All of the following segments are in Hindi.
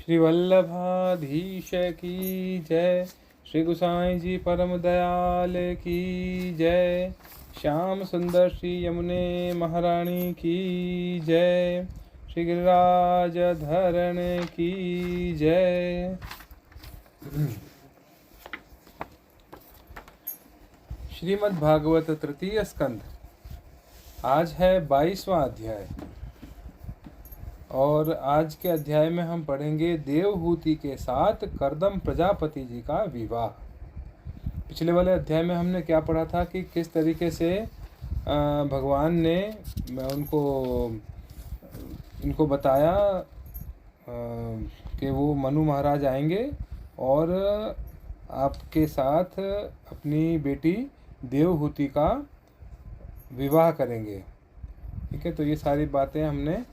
श्री वल्लभाधीश की जय। श्री गोसाई जी परम दयाल की जय। श्याम सुंदर श्री यमुने महारानी की जय। श्री गिरिराज धरण की जय। श्रीमद् भागवत तृतीय स्कंध। आज है 22वां अध्याय और आज के अध्याय में हम पढ़ेंगे देवहूति के साथ कर्दम प्रजापति जी का विवाह। पिछले वाले अध्याय में हमने क्या पढ़ा था कि किस तरीके से भगवान ने इनको बताया कि वो मनु महाराज आएंगे और आपके साथ अपनी बेटी देवहूति का विवाह करेंगे। ठीक है, तो ये सारी बातें हमने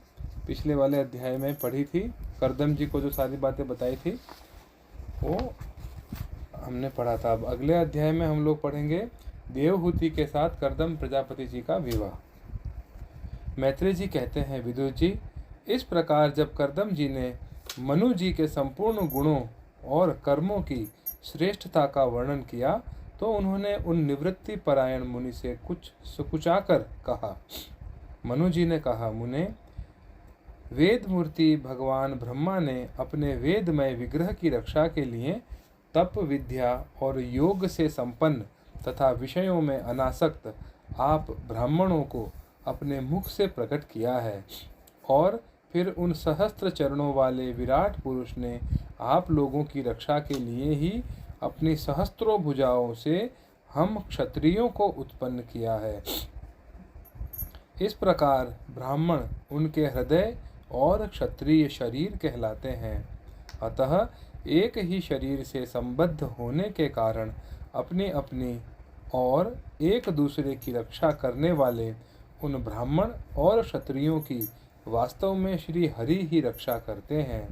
पिछले वाले अध्याय में पढ़ी थी। कर्दम जी को जो सारी बातें बताई थी वो हमने पढ़ा था। अब अगले अध्याय में हम लोग पढ़ेंगे देवहूति के साथ कर्दम प्रजापति जी का विवाह। मैत्रेय जी कहते हैं, विदुर जी, इस प्रकार जब कर्दम जी ने मनु जी के संपूर्ण गुणों और कर्मों की श्रेष्ठता का वर्णन किया तो उन्होंने उन निवृत्ति परायण मुनि से कुछ सुकुचाकर कहा। मनु जी ने कहा, मुने, वेद मूर्ति भगवान ब्रह्मा ने अपने वेदमय विग्रह की रक्षा के लिए तप विद्या और योग से संपन्न तथा विषयों में अनासक्त आप ब्राह्मणों को अपने मुख से प्रकट किया है और फिर उन सहस्त्र चरणों वाले विराट पुरुष ने आप लोगों की रक्षा के लिए ही अपनी सहस्त्रों भुजाओं से हम क्षत्रियों को उत्पन्न किया है। इस प्रकार ब्राह्मण उनके हृदय और क्षत्रिय शरीर कहलाते हैं। अतः एक ही शरीर से संबद्ध होने के कारण अपनी अपनी और एक दूसरे की रक्षा करने वाले उन ब्राह्मण और क्षत्रियों की वास्तव में श्री हरि ही रक्षा करते हैं,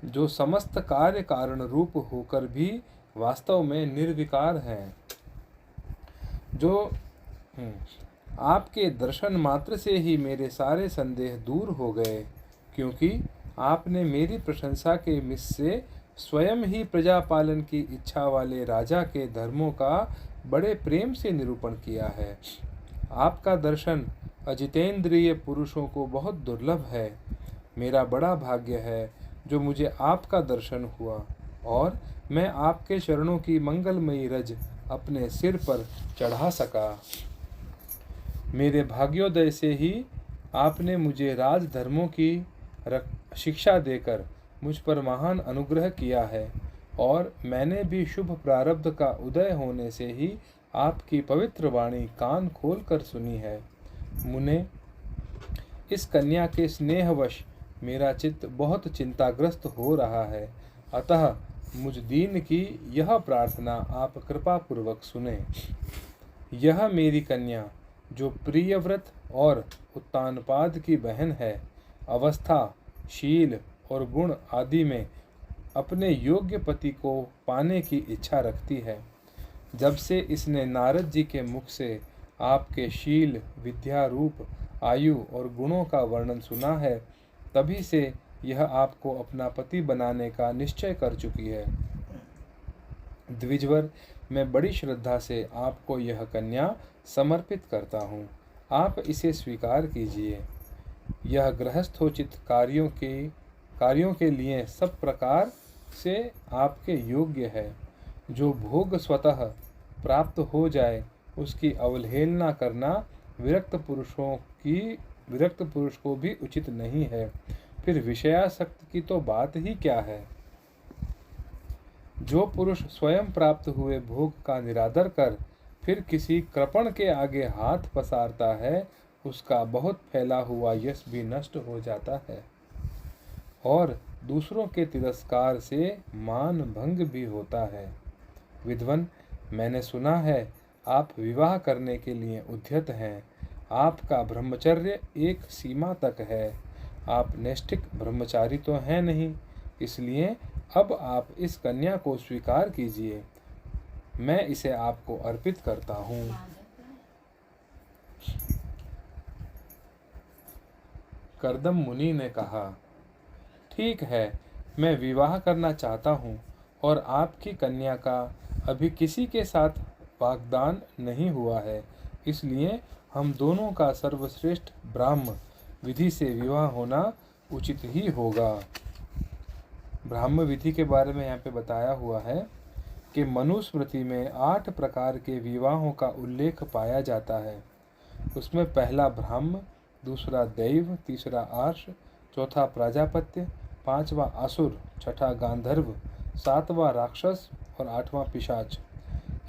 जो समस्त कार्य कारण रूप होकर भी वास्तव में निर्विकार हैं। जो आपके दर्शन मात्र से ही मेरे सारे संदेह दूर हो गए, क्योंकि आपने मेरी प्रशंसा के मिस से स्वयं ही प्रजा पालन की इच्छा वाले राजा के धर्मों का बड़े प्रेम से निरूपण किया है। आपका दर्शन अजितेंद्रिय पुरुषों को बहुत दुर्लभ है। मेरा बड़ा भाग्य है जो मुझे आपका दर्शन हुआ और मैं आपके चरणों की मंगलमयी रज अपने सिर पर चढ़ा सका। मेरे भाग्योदय से ही आपने मुझे राजधर्मों की शिक्षा देकर मुझ पर महान अनुग्रह किया है और मैंने भी शुभ प्रारब्ध का उदय होने से ही आपकी पवित्र वाणी कान खोलकर सुनी है। मुने, इस कन्या के स्नेहवश मेरा चित्त बहुत चिंताग्रस्त हो रहा है, अतः मुझ दीन की यह प्रार्थना आप कृपा पूर्वक सुने। यह मेरी कन्या, जो प्रियव्रत और उत्तानपाद की बहन है, अवस्था, शील और गुण आदि में अपने योग्य पति को पाने की इच्छा रखती है। जब से इसने नारद जी के मुख से आपके शील, विद्या, रूप, आयु और गुणों का वर्णन सुना है, तभी से यह आपको अपना पति बनाने का निश्चय कर चुकी है। द्विजवर, मैं बड़ी श्रद्धा से आपको यह कन्या समर्पित करता हूँ। आप इसे स्वीकार कीजिए। यह गृहस्थोचित कार्यों के लिए सब प्रकार से आपके योग्य है। जो भोग स्वतः प्राप्त हो जाए उसकी अवहेलना करना विरक्त पुरुष को भी उचित नहीं है। फिर विषयासक्त की तो बात ही क्या है। जो पुरुष स्वयं प्राप्त हुए भोग का निरादर कर फिर किसी कृपण के आगे हाथ पसारता है, उसका बहुत फैला हुआ यश भी नष्ट हो जाता है और दूसरों के तिरस्कार से मान भंग भी होता है। विद्वन, मैंने सुना है आप विवाह करने के लिए उद्यत हैं। आपका ब्रह्मचर्य एक सीमा तक है। आप नैष्ठिक ब्रह्मचारी तो हैं नहीं, इसलिए अब आप इस कन्या को स्वीकार कीजिए। मैं इसे आपको अर्पित करता हूँ। कर्दम मुनि ने कहा, ठीक है, मैं विवाह करना चाहता हूँ और आपकी कन्या का अभी किसी के साथ वाग्दान नहीं हुआ है, इसलिए हम दोनों का सर्वश्रेष्ठ ब्राह्म विधि से विवाह होना उचित ही होगा। ब्राह्म विधि के बारे में यहाँ पे बताया हुआ है कि मनुस्मृति में 8 प्रकार के विवाहों का उल्लेख पाया जाता है। उसमें पहला ब्राह्म, दूसरा दैव, तीसरा आर्ष, चौथा प्रजापत्य, पांचवा असुर, छठा गांधर्व, सातवां राक्षस और आठवां पिशाच।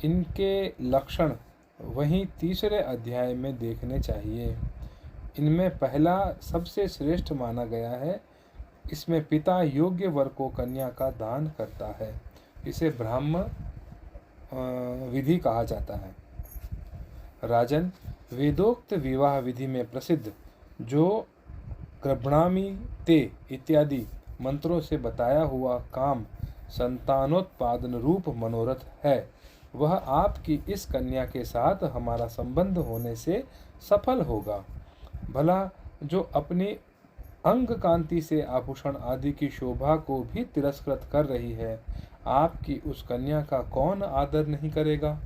इनके लक्षण वहीं तीसरे अध्याय में देखने चाहिए। इनमें पहला सबसे श्रेष्ठ माना गया है। इसमें पिता योग्य वर को कन्या का दान करता है। इसे ब्राह्म विधि कहा जाता है। राजन, वेदोक्त विवाह विधि में प्रसिद्ध जो गर्भणामि ते इत्यादि मंत्रों से बताया हुआ काम संतानोत्पादन रूप मनोरथ है, वह आपकी इस कन्या के साथ हमारा संबंध होने से सफल होगा। भला जो अपनी अंग कांति से आभूषण आदि की शोभा को भी तिरस्कृत कर रही है, आपकी उस कन्या का कौन आदर नहीं करेगा।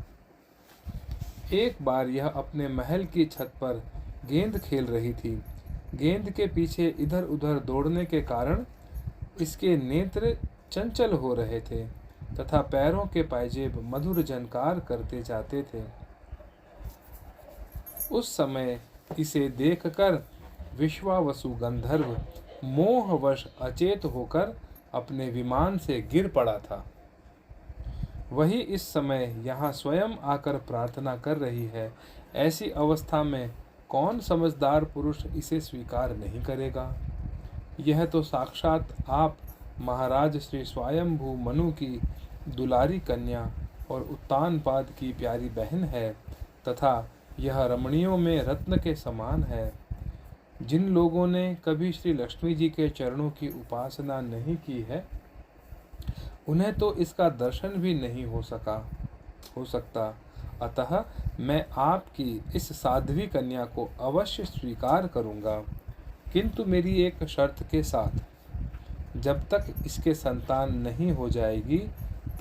एक बार यह अपने महल की छत पर गेंद खेल रही थी। गेंद के पीछे इधर उधर दौड़ने के कारण इसके नेत्र चंचल हो रहे थे तथा पैरों के पायजेब मधुर झनकार करते जाते थे। उस समय इसे देखकर विश्वावसु गंधर्व मोहवश अचेत होकर अपने विमान से गिर पड़ा था। वही इस समय यहाँ स्वयं आकर प्रार्थना कर रही है। ऐसी अवस्था में कौन समझदार पुरुष इसे स्वीकार नहीं करेगा। यह तो साक्षात आप महाराज श्री स्वयंभू मनु की दुलारी कन्या और उत्तानपाद की प्यारी बहन है तथा यह रमणियों में रत्न के समान है। जिन लोगों ने कभी श्री लक्ष्मी जी के चरणों की उपासना नहीं की है, उन्हें तो इसका दर्शन भी नहीं हो सकता। अतः मैं आपकी इस साध्वी कन्या को अवश्य स्वीकार करूंगा, किंतु मेरी एक शर्त के साथ। जब तक इसके संतान नहीं हो जाएगी,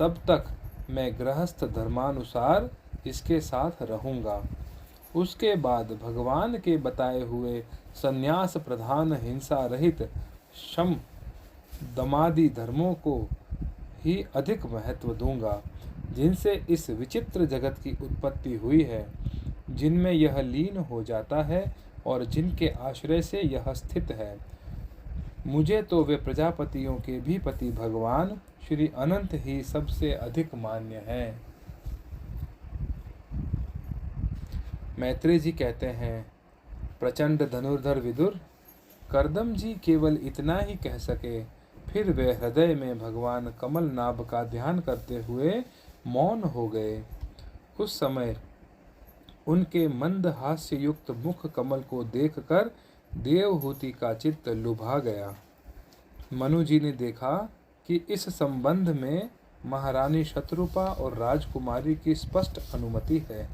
तब तक मैं गृहस्थ धर्मानुसार इसके साथ रहूंगा। उसके बाद भगवान के बताए हुए संन्यास प्रधान हिंसा रहित शम दमादि धर्मों को ही अधिक महत्व दूंगा, जिनसे इस विचित्र जगत की उत्पत्ति हुई है, जिनमें यह लीन हो जाता है और जिनके आश्रय से यह स्थित है। मुझे तो वे प्रजापतियों के भी पति भगवान श्री अनंत ही सबसे अधिक मान्य हैं। मैत्रेय जी कहते हैं, प्रचंड धनुर्धर विदुर कर्दम जी केवल इतना ही कह सके, फिर वे हृदय में भगवान कमल नाभ का ध्यान करते हुए मौन हो गए। उस समय उनके मंद हास्य युक्त मुख कमल को देखकर देवहूति का चित्त लुभा गया। मनु जी ने देखा कि इस संबंध में महारानी शत्रुपा और राजकुमारी की स्पष्ट अनुमति है,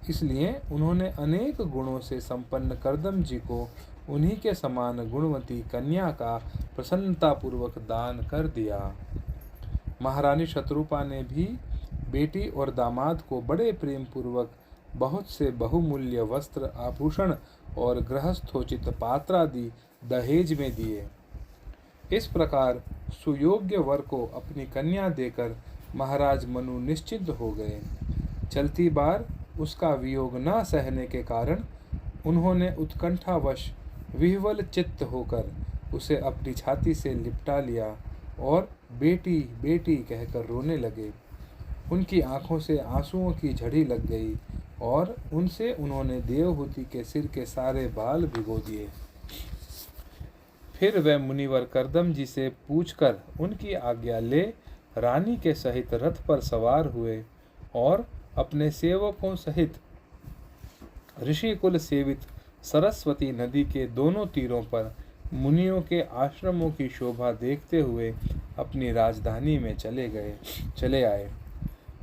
इसलिए उन्होंने अनेक गुणों से संपन्न कर्दम जी को उन्हीं के समान गुणवती कन्या का प्रसन्नतापूर्वक दान कर दिया। महारानी शत्रुपा ने भी बेटी और दामाद को बड़े प्रेम पूर्वक बहुत से बहुमूल्य वस्त्र, आभूषण और गृहस्थोचित पात्र आदि दहेज में दिए। इस प्रकार सुयोग्य वर को अपनी कन्या देकर महाराज मनु निश्चिंत हो गए। चलती बार उसका वियोग न सहने के कारण उन्होंने उत्कंठावश विह्वल चित्त होकर उसे अपनी छाती से लिपटा लिया और बेटी बेटी कहकर रोने लगे। उनकी आंखों से आंसुओं की झड़ी लग गई और उनसे उन्होंने देवहूति के सिर के सारे बाल भिगो दिए। फिर वह मुनिवर कर्दम जी से पूछकर उनकी आज्ञा ले रानी के सहित रथ पर सवार हुए और अपने सेवकों सहित ऋषिकुल सेवित सरस्वती नदी के दोनों तीरों पर मुनियों के आश्रमों की शोभा देखते हुए अपनी राजधानी में चले आए।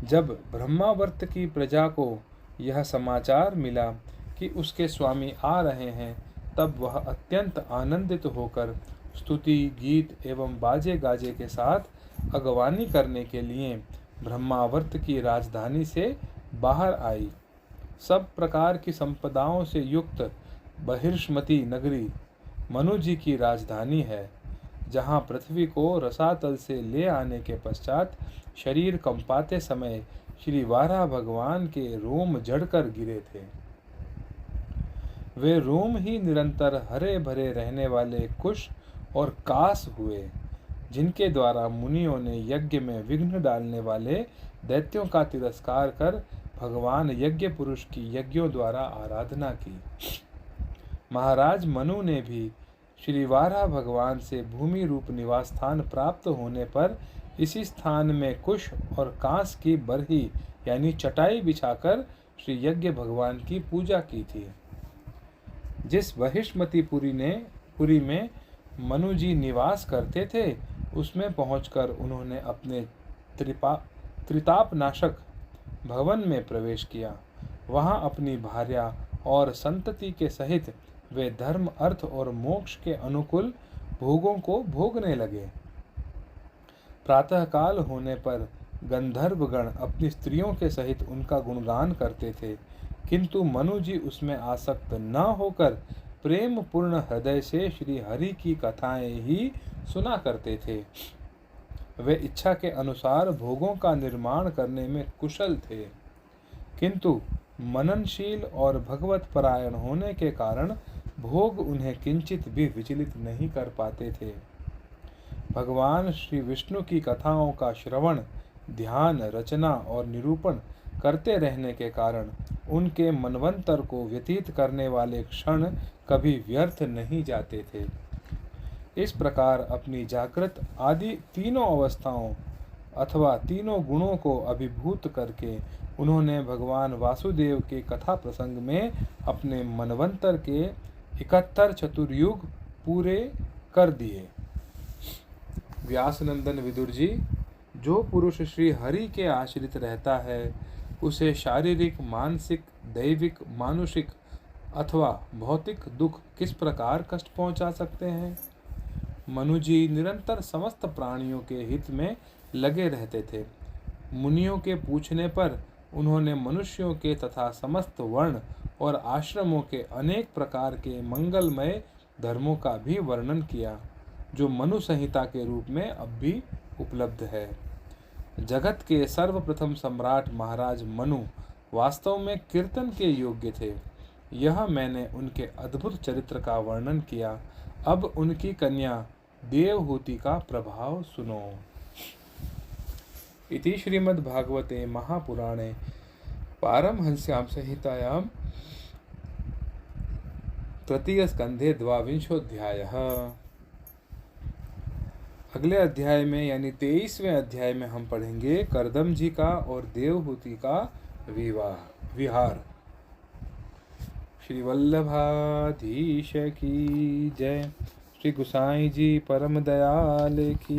जब ब्रह्मावर्त की प्रजा को यह समाचार मिला कि उसके स्वामी आ रहे हैं, तब वह अत्यंत आनंदित होकर स्तुति गीत एवं बाजे गाजे के साथ अगवानी करने के लिए ब्रह्मावर्त की राजधानी से बाहर आई। सब प्रकार की संपदाओं से युक्त बहिर्ष्मती नगरी मनु जी की राजधानी है, जहाँ पृथ्वी को रसातल से ले आने के पश्चात शरीर कंपाते समय श्री वाराह भगवान के रोम जड़कर गिरे थे। वे रोम ही निरंतर हरे भरे रहने वाले कुश और कास हुए, जिनके द्वारा मुनियों ने यज्ञ में विघ्न डालने वाले दैत्यों का तिरस्कार कर भगवान यज्ञ पुरुष की यज्ञों द्वारा आराधना की। महाराज मनु ने भी श्री वाराह भगवान से भूमि रूप निवास स्थान प्राप्त होने पर इसी स्थान में कुश और कांस की बरही यानी चटाई बिछाकर श्री यज्ञ भगवान की पूजा की थी। जिस बहिष्मती पुरी में मनु जी निवास करते थे, उसमें पहुंचकर उन्होंने अपने त्रिताप नाशक भवन में प्रवेश किया। वहां अपनी भार्या और संतति के सहित वे धर्म अर्थ और मोक्ष के अनुकूल भोगों को भोगने लगे। प्रातःकाल होने पर गंधर्वगण अपनी स्त्रियों के सहित उनका गुणगान करते थे, किंतु मनु जी उसमें आसक्त न होकर प्रेम पूर्ण हृदय से श्री हरि की कथाएं ही सुना करते थे। वे इच्छा के अनुसार भोगों का निर्माण करने में कुशल थे, किंतु मननशील और भगवत परायण होने के कारण भोग उन्हें किंचित भी विचलित नहीं कर पाते थे। भगवान श्री विष्णु की कथाओं का श्रवण, ध्यान, रचना और निरूपण करते रहने के कारण उनके मनवंतर को व्यतीत करने वाले क्षण कभी व्यर्थ नहीं जाते थे। इस प्रकार अपनी जागृत आदि तीनों अवस्थाओं अथवा तीनों गुणों को अभिभूत करके उन्होंने भगवान वासुदेव के कथा प्रसंग में अपने मनवंतर के 71 चतुर्युग पूरे कर दिए। व्यासनंदन विदुर जी, जो पुरुष श्री हरि के आश्रित रहता है, उसे शारीरिक, मानसिक, दैविक, मानुषिक अथवा भौतिक दुख किस प्रकार कष्ट पहुंचा सकते हैं। मनु जी निरंतर समस्त प्राणियों के हित में लगे रहते थे। मुनियों के पूछने पर उन्होंने मनुष्यों के तथा समस्त वर्ण और आश्रमों के अनेक प्रकार के मंगलमय धर्मों का भी वर्णन किया, जो मनु संहिता के रूप में अब भी उपलब्ध है। जगत के सर्वप्रथम सम्राट महाराज मनु वास्तव में कीर्तन के योग्य थे। यह मैंने उनके अद्भुत चरित्र का वर्णन किया। अब उनकी कन्या देवहूति का प्रभाव सुनो। इति श्रीमद्भागवते महापुराणे पारमहंस्यां संहितायां तृतीय स्कंधे 22वां। अगले अध्याय में यानी 23वें अध्याय में हम पढ़ेंगे करदम जी का और देवहूति का विहार। श्री वल्लभाधीश की जय। श्री गुसाई जी परम दयाल की